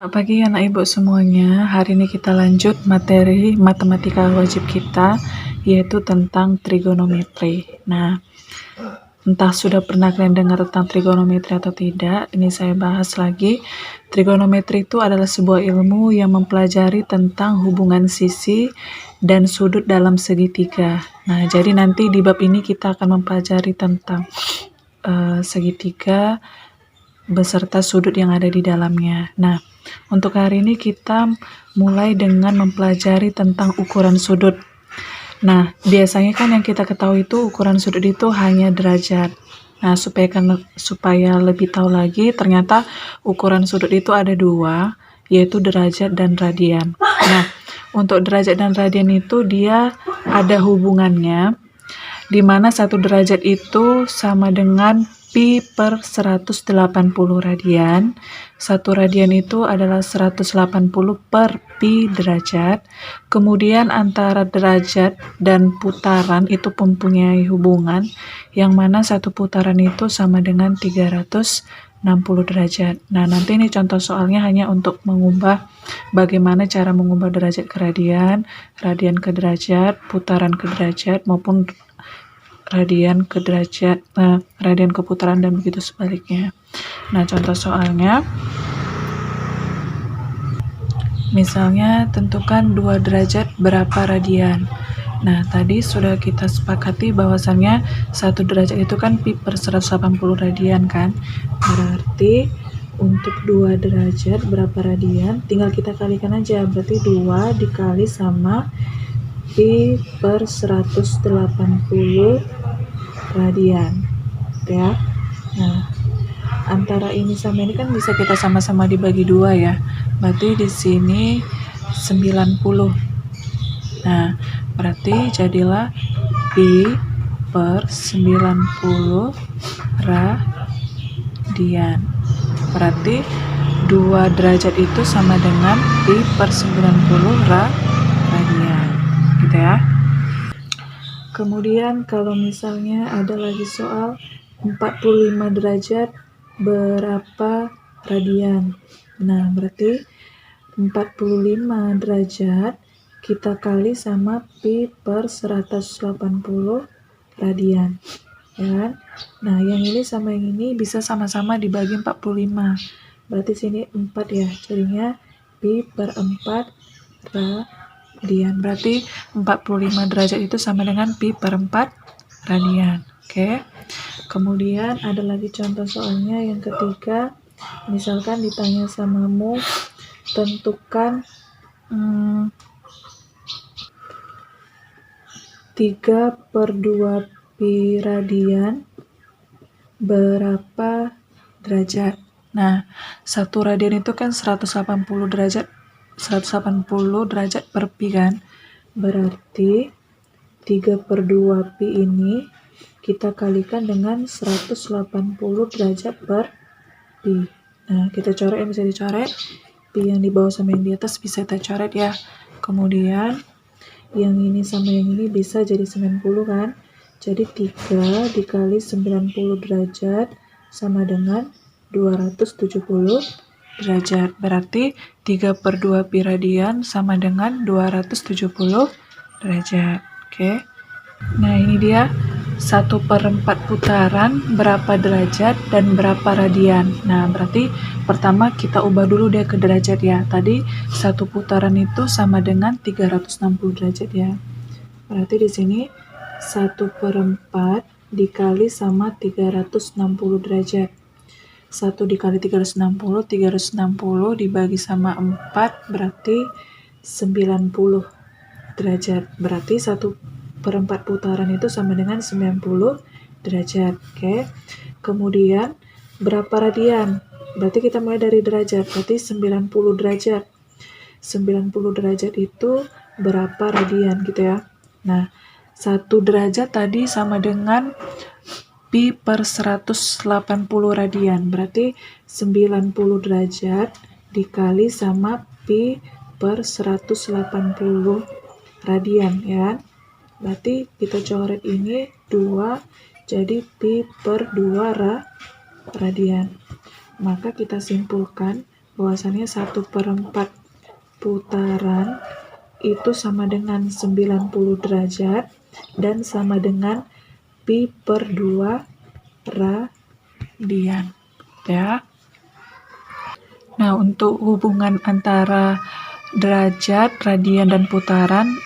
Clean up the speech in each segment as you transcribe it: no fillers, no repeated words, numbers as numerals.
Selamat pagi anak ibu semuanya. Hari ini kita lanjut materi matematika wajib kita, yaitu tentang trigonometri. Nah, entah sudah pernah kalian dengar tentang trigonometri atau tidak, ini saya bahas lagi. Trigonometri itu adalah sebuah ilmu yang mempelajari tentang hubungan sisi dan sudut dalam segitiga. Nah, jadi nanti di bab ini kita akan mempelajari tentang segitiga beserta sudut yang ada di dalamnya. Nah, untuk hari ini kita mulai dengan mempelajari tentang ukuran sudut. Nah, biasanya kan yang kita ketahui itu ukuran sudut itu hanya derajat. Nah, supaya lebih tahu lagi, ternyata ukuran sudut itu ada dua, yaitu derajat dan radian. Nah, untuk derajat dan radian itu dia ada hubungannya, di mana satu derajat itu sama dengan pi per 180 radian. Satu radian itu adalah 180 per pi derajat. Kemudian antara derajat dan putaran itu mempunyai hubungan, yang mana satu putaran itu sama dengan 360 derajat. Nah, nanti ini contoh soalnya hanya untuk mengubah bagaimana cara mengubah derajat ke radian, radian ke derajat, putaran ke derajat, maupun radian ke derajat, radian ke putaran, dan begitu sebaliknya. Nah, contoh soalnya, misalnya tentukan 2 derajat berapa radian. Nah, tadi sudah kita sepakati bahwasannya 1 derajat itu kan pi per 180 radian kan. Berarti untuk 2 derajat berapa radian? Tinggal kita kalikan aja. Berarti 2 dikali sama pi per 180 radian. Ya. Nah, antara ini sama ini kan bisa kita sama-sama dibagi 2 ya. Berarti di sini 90. Nah, berarti jadilah pi per 90 radian. Berarti 2 derajat itu sama dengan pi per 90 radian. Gitu ya. Kemudian kalau misalnya ada lagi soal 45 derajat berapa radian. Nah, berarti 45 derajat kita kali sama pi per 180 radian. Ya. Nah, yang ini sama yang ini bisa sama-sama dibagi 45. Berarti sini 4 ya. Jadinya pi per 4 radian. Berarti 45 derajat itu sama dengan pi per 4 radian. Oke. Kemudian ada lagi contoh soalnya yang ketiga. Misalkan ditanya samamu, tentukan 3/2 pi radian berapa derajat. Nah, 1 radian itu kan 180 derajat per pi kan. Berarti 3/2 pi ini kita kalikan dengan 180 derajat per pi. Nah, kita coret yang bisa dicoret. Pi yang di bawah sama yang di atas bisa kita coret ya. Kemudian yang ini sama yang ini bisa jadi 90 kan. Jadi 3 dikali 90 derajat sama dengan 270 derajat. Berarti 3/2 pi radian sama dengan 270 derajat. Oke. Nah, ini dia 1/4 putaran berapa derajat dan berapa radian. Nah, berarti pertama kita ubah dulu deh ke derajat ya. Tadi 1 putaran itu sama dengan 360 derajat ya. Berarti di sini 1/4 dikali sama 360 derajat. 1 dikali 360 dibagi sama 4 berarti 90 derajat. Berarti 1/4 putaran itu sama dengan 90 derajat. Oke. Kemudian berapa radian? Berarti kita mulai dari derajat. Berarti 90 derajat. 90 derajat itu berapa radian gitu ya. Nah, 1 derajat tadi sama dengan pi per 180 radian. Berarti 90 derajat dikali sama pi per 180 radian ya. Berarti kita coret ini 2 jadi pi per 2 radian. Maka kita simpulkan bahwasannya 1/4 putaran itu sama dengan 90 derajat dan sama dengan pi/2 radian, ya. Nah, untuk hubungan antara derajat, radian, dan putaran,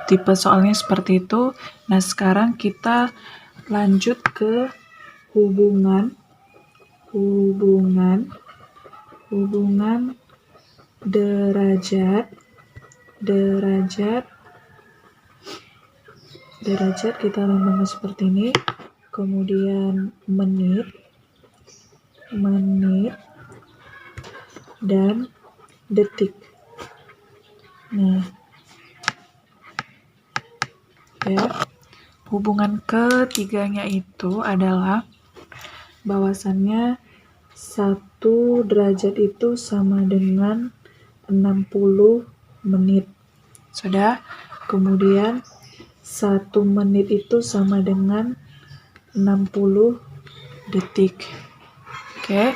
tipe soalnya seperti itu. Nah, sekarang kita lanjut ke hubungan derajat kita lambangkan seperti ini, kemudian menit dan detik. Nah, ya, hubungan ketiganya itu adalah bahwasannya 1 derajat itu sama dengan 60 menit. Sudah? Kemudian 1 menit itu sama dengan 60 detik. Oke.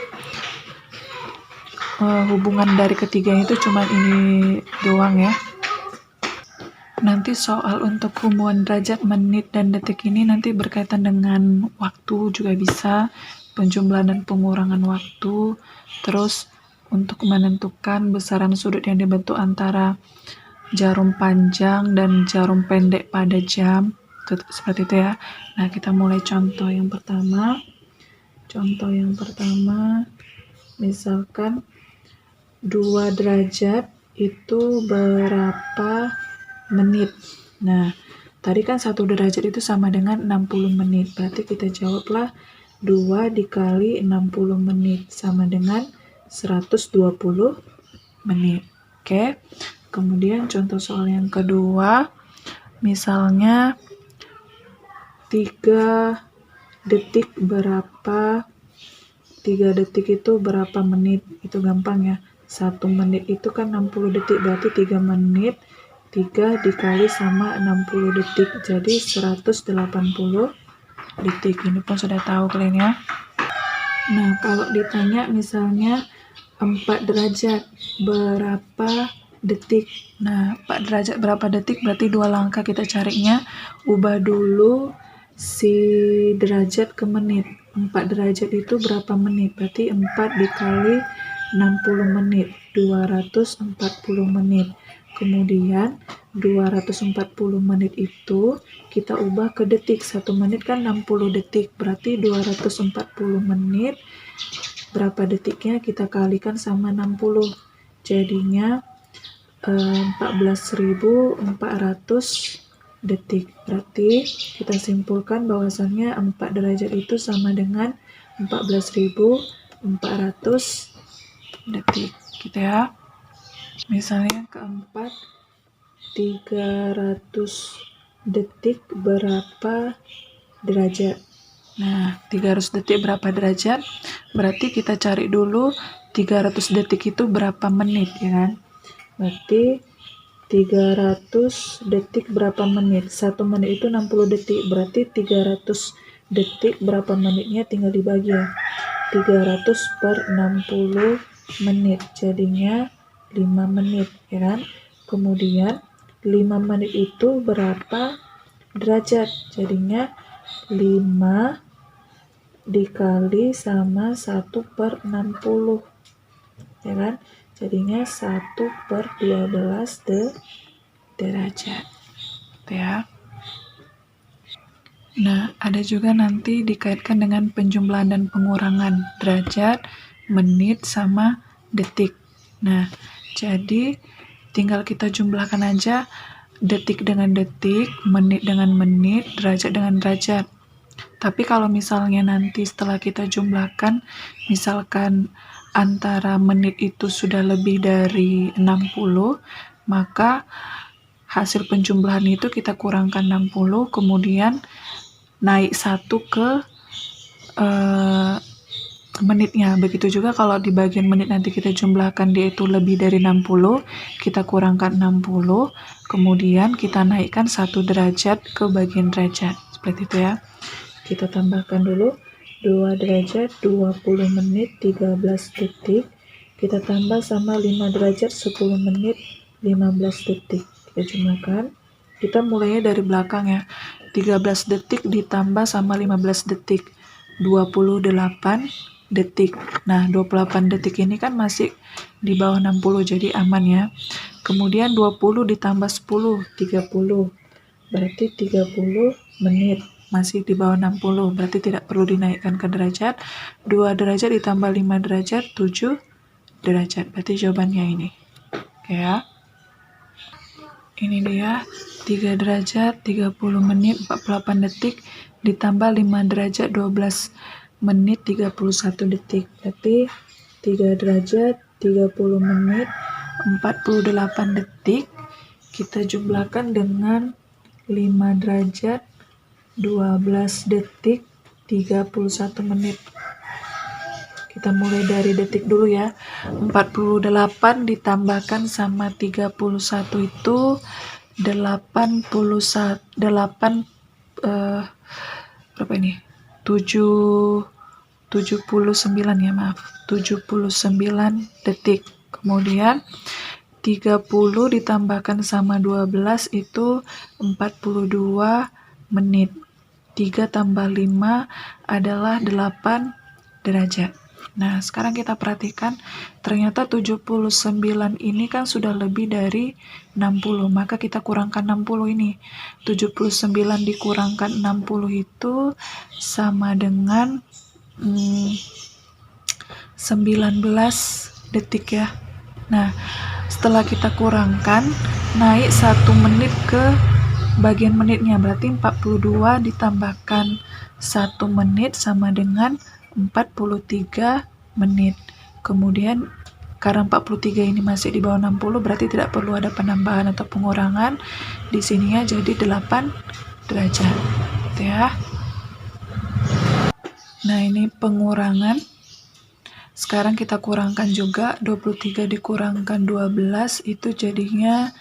Hubungan dari ketiganya itu cuma ini doang ya. Nanti soal untuk hubungan derajat, menit, dan detik ini nanti berkaitan dengan waktu juga bisa, penjumlahan dan pengurangan waktu, terus untuk menentukan besaran sudut yang dibentuk antara jarum panjang dan jarum pendek pada jam, seperti itu ya. Nah, kita mulai contoh yang pertama. Misalkan 2 derajat itu berapa menit. Nah, tadi kan 1 derajat itu sama dengan 60 menit. Berarti kita jawablah 2 dikali 60 menit sama dengan 120 menit. Oke. Kemudian contoh soal yang kedua, misalnya 3 detik itu berapa menit? Itu gampang ya. 1 menit itu kan 60 detik, berarti 3 menit 3 dikali sama 60 detik, jadi 180 detik. Ini pun sudah tahu kalian ya. Nah, kalau ditanya misalnya 4 derajat berapa detik. Nah, 4 derajat berapa detik berarti 2 langkah kita carinya. Ubah dulu si derajat ke menit. 4 derajat itu berapa menit? Berarti 4 dikali 60 menit, 240 menit. Kemudian 240 menit itu kita ubah ke detik. 1 menit kan 60 detik, berarti 240 menit berapa detiknya kita kalikan sama 60. Jadinya 14.400 detik. Berarti kita simpulkan bahwasannya 4 derajat itu sama dengan 14.400 detik, gitu ya. Misalnya keempat, 300 detik berapa derajat? Nah, 300 detik berapa derajat? Berarti kita cari dulu 300 detik itu berapa menit, ya kan? Berarti 300 detik berapa menit? 1 menit itu 60 detik, berarti 300 detik berapa menitnya tinggal dibagi ya. 300 per 60 menit, jadinya 5 menit, ya kan? Kemudian 5 menit itu berapa derajat? Jadinya 5 dikali sama 1 per 60, ya kan? Jadinya 1 per 12 derajat, ya. Nah, ada juga nanti dikaitkan dengan penjumlahan dan pengurangan derajat, menit, sama detik. Nah, jadi tinggal kita jumlahkan aja detik dengan detik, menit dengan menit, derajat dengan derajat. Tapi kalau misalnya nanti setelah kita jumlahkan, misalkan antara menit itu sudah lebih dari 60, maka hasil penjumlahan itu kita kurangkan 60, kemudian naik 1 ke menitnya. Begitu juga kalau di bagian menit nanti kita jumlahkan dia itu lebih dari 60, kita kurangkan 60, kemudian kita naikkan 1 derajat ke bagian derajat. Seperti itu ya. Kita tambahkan dulu 2 derajat 20 menit 13 detik kita tambah sama 5 derajat 10 menit 15 detik. Kita jumlahkan. Kita mulainya dari belakang ya. 13 detik ditambah sama 15 detik. 28 detik. Nah, 28 detik ini kan masih di bawah 60, jadi aman ya. Kemudian 20 ditambah 10, 30. Berarti 30 menit. Masih di bawah 60, berarti tidak perlu dinaikkan ke derajat. 2 derajat ditambah 5 derajat, 7 derajat. Berarti jawabannya ini. Oke ya. Ini dia 3 derajat 30 menit 48 detik ditambah 5 derajat 12 menit 31 detik. Berarti 3 derajat 30 menit 48 detik kita jumlahkan dengan 5 derajat 12 detik 31 menit. Kita mulai dari detik dulu ya. 48 ditambahkan sama 31 itu 81 berapa ini? 79 ya, maaf. 79 detik. Kemudian 30 ditambahkan sama 12 itu 42 menit. 3 tambah 5 adalah 8 derajat. Nah, sekarang kita perhatikan, ternyata 79 ini kan sudah lebih dari 60, maka kita kurangkan 60 ini. 79 dikurangkan 60 itu sama dengan 19 detik ya. Nah, setelah kita kurangkan, naik 1 menit ke bagian menitnya, berarti 42 ditambahkan 1 menit sama dengan 43 menit. Kemudian karena 43 ini masih di bawah 60, berarti tidak perlu ada penambahan atau pengurangan. Di sininya jadi 8 derajat. Gitu ya. Nah, ini pengurangan. Sekarang kita kurangkan juga, 23 dikurangkan 12 itu jadinya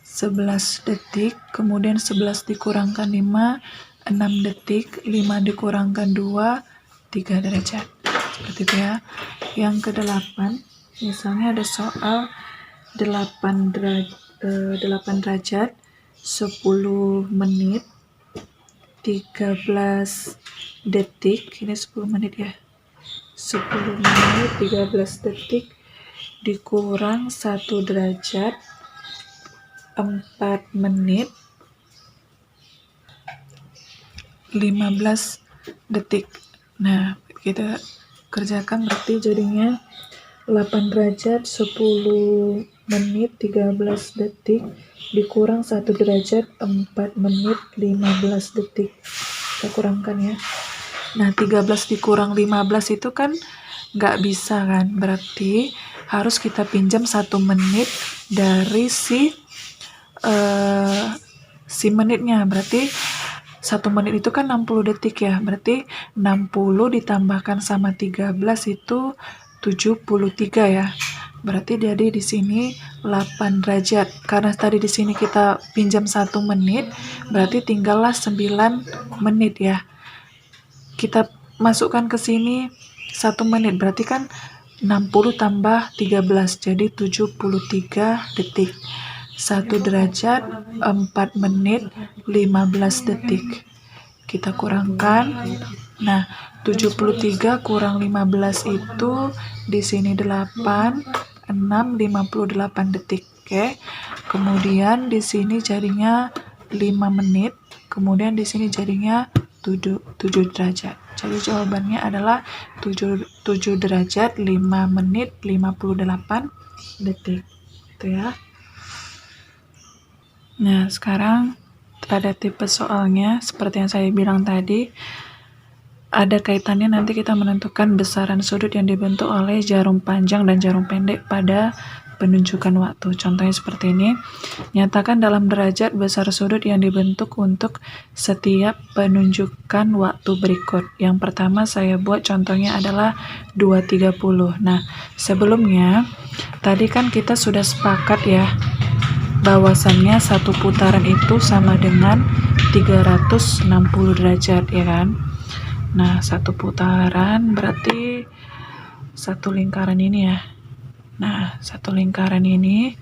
11 detik. Kemudian 11 dikurangkan 5, 6 detik. 5 dikurangkan 2, 3 derajat. Seperti itu ya. Yang ke-8, misalnya ada soal 8 derajat 10 menit 13 detik. Ini 10 menit ya. 10 menit 13 detik dikurang 1 derajat 4 menit 15 detik. Nah, kita kerjakan berarti jadinya 8 derajat 10 menit 13 detik dikurang 1 derajat 4 menit 15 detik. Kita kurangkan ya. Nah, 13 dikurang 15 itu kan nggak bisa kan, berarti harus kita pinjam 1 menit dari si menitnya. Berarti 1 menit itu kan 60 detik ya, berarti 60 ditambahkan sama 13 itu 73 ya. Berarti jadi di sini 8 derajat. Karena tadi di sini kita pinjam 1 menit, berarti tinggallah 9 menit ya. Kita masukkan ke sini 1 menit, berarti kan 60 tambah 13, jadi 73 detik. 1 derajat 4 menit 15 detik. Kita kurangkan. Nah, 73 kurang 15 itu di sini 8, 6, 58 detik. Oke. Kemudian di sini jadinya 5 menit. Kemudian di sini jadinya 7 derajat. Jadi jawabannya adalah 7 derajat 5 menit 58 detik. Itu ya. Nah, sekarang pada tipe soalnya, seperti yang saya bilang tadi, ada kaitannya nanti kita menentukan besaran sudut yang dibentuk oleh jarum panjang dan jarum pendek pada penunjukan waktu. Contohnya seperti ini. Nyatakan dalam derajat besar sudut yang dibentuk untuk setiap penunjukan waktu berikut. Yang pertama saya buat contohnya adalah 2.30. Nah, sebelumnya tadi kan kita sudah sepakat ya, bahwasannya satu putaran itu sama dengan 360 derajat ya kan. Nah, satu putaran berarti satu lingkaran ini ya. Nah, satu lingkaran ini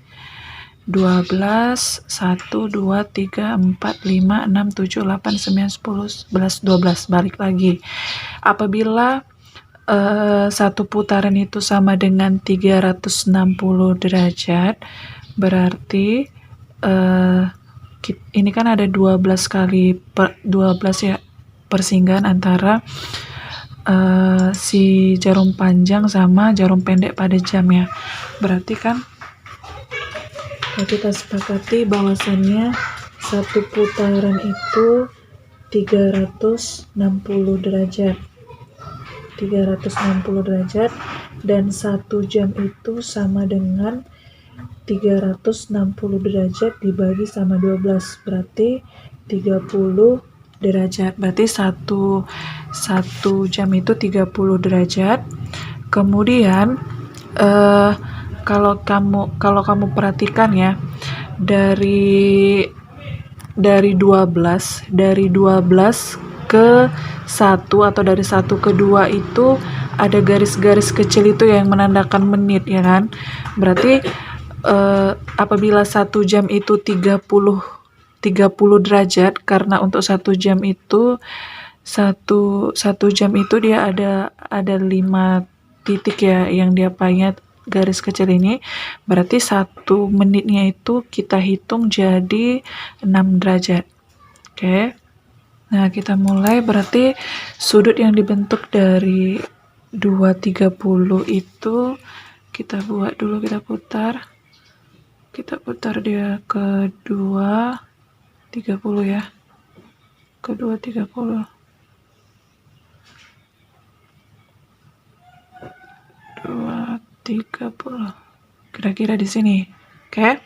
12, 1, 2, 3, 4, 5, 6, 7, 8, 9, 10, 11, 12. Balik lagi. Apabila satu putaran itu sama dengan 360 derajat, berarti ini kan ada 12 kali 12 ya, persinggahan antara si jarum panjang sama jarum pendek pada jam ya. Berarti kan kita sepakati bahwasannya satu putaran itu 360 derajat. 360 derajat dan 1 jam itu sama dengan 360 derajat dibagi sama 12, berarti 30 derajat. Berarti satu jam itu 30 derajat. Kemudian kalau kamu perhatikan ya, dari 12 ke 1 atau dari 1 ke 2 itu ada garis-garis kecil itu yang menandakan menit ya kan. Berarti apabila 1 jam itu 30 derajat, karena untuk 1 jam itu satu jam itu dia ada 5 titik ya yang diapanya garis kecil ini, berarti 1 menitnya itu kita hitung jadi 6 derajat. Oke. Nah, kita mulai. Berarti sudut yang dibentuk dari 230 itu kita buat dulu, kita putar dia ke 230 ya, ke 230. 230 kira-kira di sini. Oke.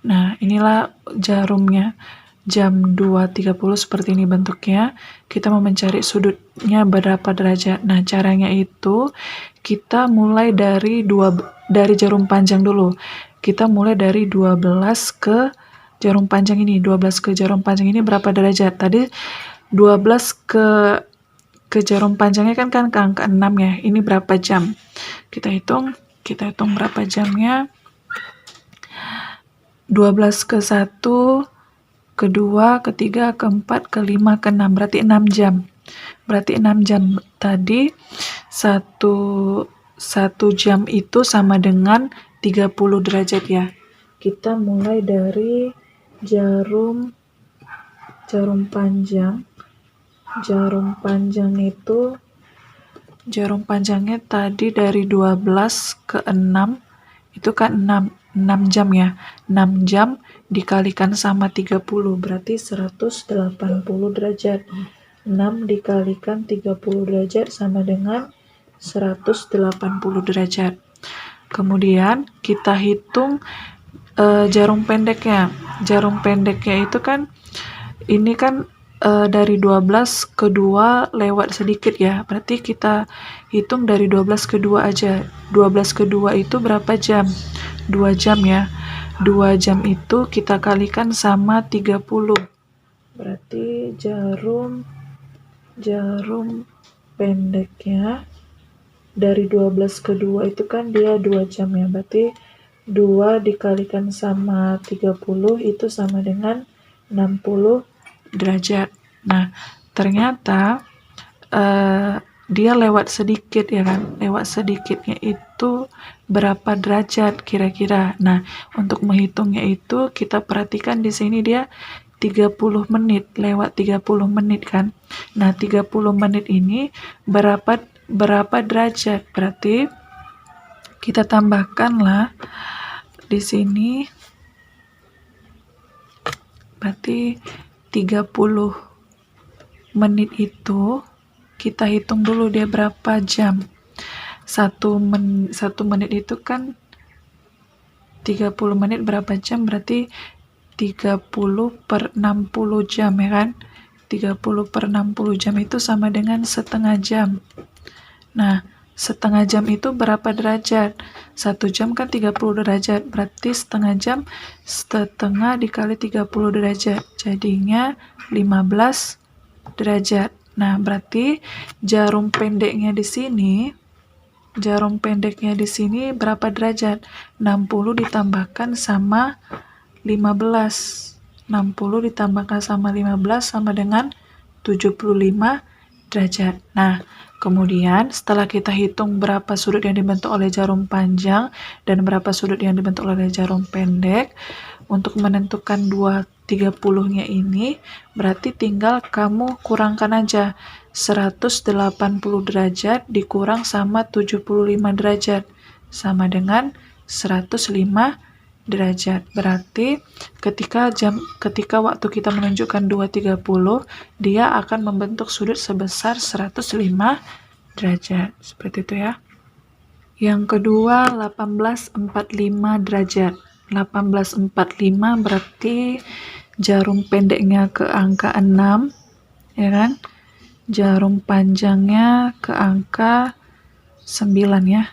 Nah, inilah jarumnya. Jam 2.30 seperti ini bentuknya. Kita mau mencari sudutnya berapa derajat. Nah, caranya itu kita mulai dari jarum panjang dulu. Kita mulai dari 12 ke jarum panjang ini. 12 ke jarum panjang ini berapa derajat? Tadi 12 ke jarum panjangnya kan ke angka 6 ya. Ini berapa jam? Kita hitung berapa jamnya. 12 ke 1, ke 2, ke 3, ke 4, ke 5, ke 6. Berarti 6 jam. Berarti 6 jam. Tadi satu jam itu sama dengan 30 derajat ya. Kita mulai dari jarum panjang. Jarum panjangnya tadi dari 12 ke 6 itu kan 6 jam ya. 6 jam dikalikan sama 30 berarti 180 derajat. 6 dikalikan 30 derajat sama dengan 180 derajat. Kemudian kita hitung jarum pendeknya. Jarum pendeknya itu kan ini kan dari 12 ke 2 lewat sedikit ya. Berarti kita hitung dari 12 ke 2 aja. 12 ke 2 itu berapa jam? 2 jam ya. 2 jam itu kita kalikan sama 30. Berarti jarum pendeknya dari 12 ke 2 itu kan dia 2 jam ya. Berarti 2 dikalikan sama 30 itu sama dengan 60 derajat. Nah, ternyata dia lewat sedikit ya kan. Lewat sedikitnya itu berapa derajat kira-kira. Nah, untuk menghitungnya itu kita perhatikan di sini dia 30 menit, lewat 30 menit kan. Nah, 30 menit ini berapa derajat? Berarti kita tambahkanlah di sini. Berarti 30 menit itu kita hitung dulu dia berapa jam. 1 menit itu kan 30 menit berapa jam? Berarti 30 per 60 jam ya kan. 30 per 60 jam itu sama dengan setengah jam. Nah, setengah jam itu berapa derajat? 1 jam kan 30 derajat. Berarti setengah jam, setengah dikali 30 derajat. Jadinya 15 derajat. Nah, berarti jarum pendeknya di sini jarum pendeknya di sini berapa derajat? 60 ditambahkan sama 15. 60 ditambahkan sama 15 sama dengan 75 derajat. Nah, kemudian setelah kita hitung berapa sudut yang dibentuk oleh jarum panjang dan berapa sudut yang dibentuk oleh jarum pendek, untuk menentukan 230-nya ini, berarti tinggal kamu kurangkan aja 180 derajat dikurang sama 75 derajat, sama dengan 105 derajat. Berarti ketika waktu kita menunjukkan 230, dia akan membentuk sudut sebesar 105 derajat. Seperti itu ya. Yang kedua 1845 derajat. 1845 berarti jarum pendeknya ke angka 6, ya kan? Jarum panjangnya ke angka 9 ya.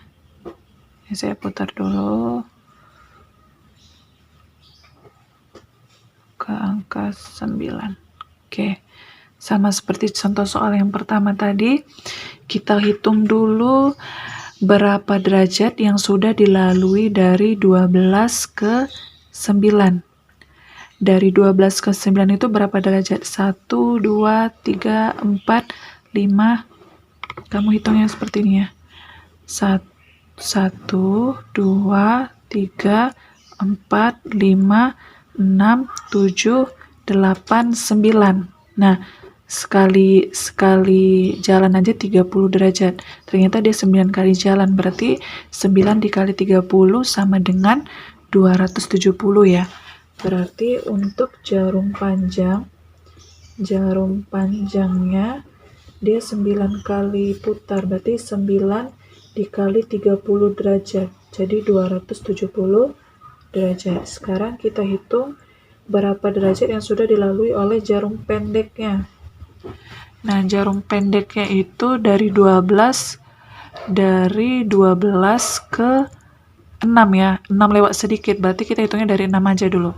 Saya putar dulu. Ke angka 9. Oke. Sama seperti contoh soal yang pertama tadi, kita hitung dulu berapa derajat yang sudah dilalui dari 12 ke 9. Dari 12 ke 9 itu berapa derajat? 1, 2, 3, 4, 5. Kamu hitungnya seperti ini ya. 1, 2, 3, 4, 5, 6, 7, 8, 9. Nah, sekali jalan aja 30 derajat. Ternyata dia 9 kali jalan, berarti 9 dikali 30 sama dengan 270 ya. Berarti untuk jarum panjangnya dia 9 kali putar, berarti 9 dikali 30 derajat, jadi 270 derajat. Sekarang kita hitung berapa derajat yang sudah dilalui oleh jarum pendeknya. Nah, jarum pendeknya itu dari 12 ke 6 ya. 6 lewat sedikit, berarti kita hitungnya dari 6 aja dulu.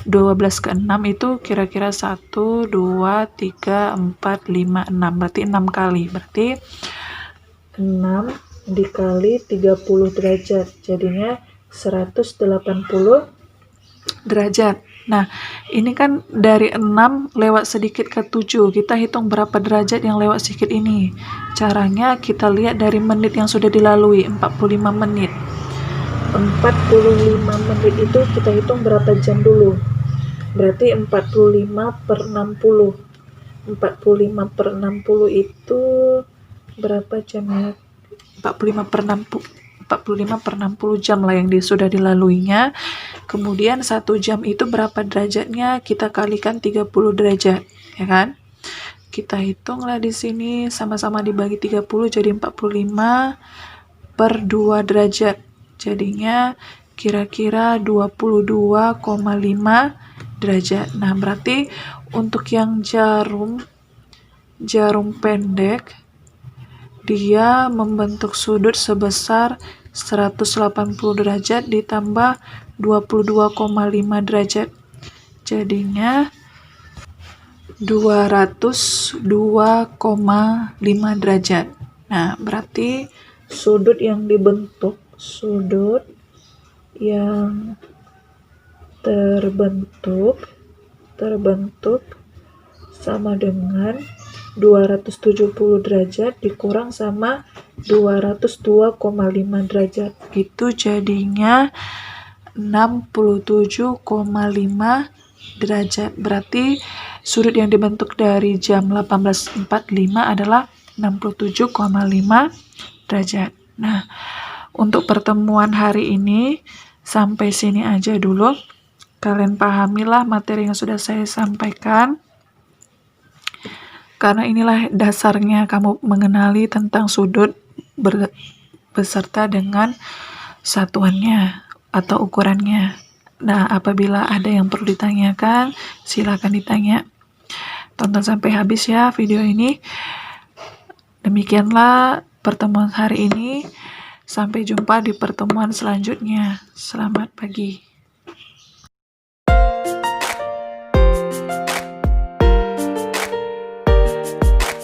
12 ke 6 itu kira-kira 1, 2, 3, 4, 5, 6. Berarti 6 kali. Berarti 6 dikali 30 derajat. Jadinya 180 derajat. Nah, ini kan dari 6 lewat sedikit ke 7. Kita hitung berapa derajat yang lewat sedikit ini. Caranya kita lihat dari menit yang sudah dilalui, 45 menit. 45 menit itu kita hitung berapa jam dulu. Berarti 45 per 60. 45 per 60 itu berapa jam ya? 45 per 60 jam lah yang sudah dilaluinya. Kemudian 1 jam itu berapa derajatnya, kita kalikan 30 derajat, ya kan? Kita hitunglah di sini, sama-sama dibagi 30 jadi 45 per 2 derajat. Jadinya kira-kira 22,5 derajat. Nah, berarti untuk yang jarum pendek, dia membentuk sudut sebesar 180 derajat ditambah 22,5 derajat. Jadinya 202,5 derajat. Nah, berarti sudut yang dibentuk, sudut yang terbentuk sama dengan 270 derajat dikurang sama 202,5 derajat. Itu jadinya 67,5 derajat. Berarti sudut yang dibentuk dari jam 18.45 adalah 67,5 derajat. Nah, untuk pertemuan hari ini sampai sini aja dulu. Kalian pahamilah materi yang sudah saya sampaikan. Karena inilah dasarnya kamu mengenali tentang sudut beserta dengan satuannya atau ukurannya. Nah, apabila ada yang perlu ditanyakan, silakan ditanya. Tonton sampai habis ya video ini. Demikianlah pertemuan hari ini. Sampai jumpa di pertemuan selanjutnya. Selamat pagi.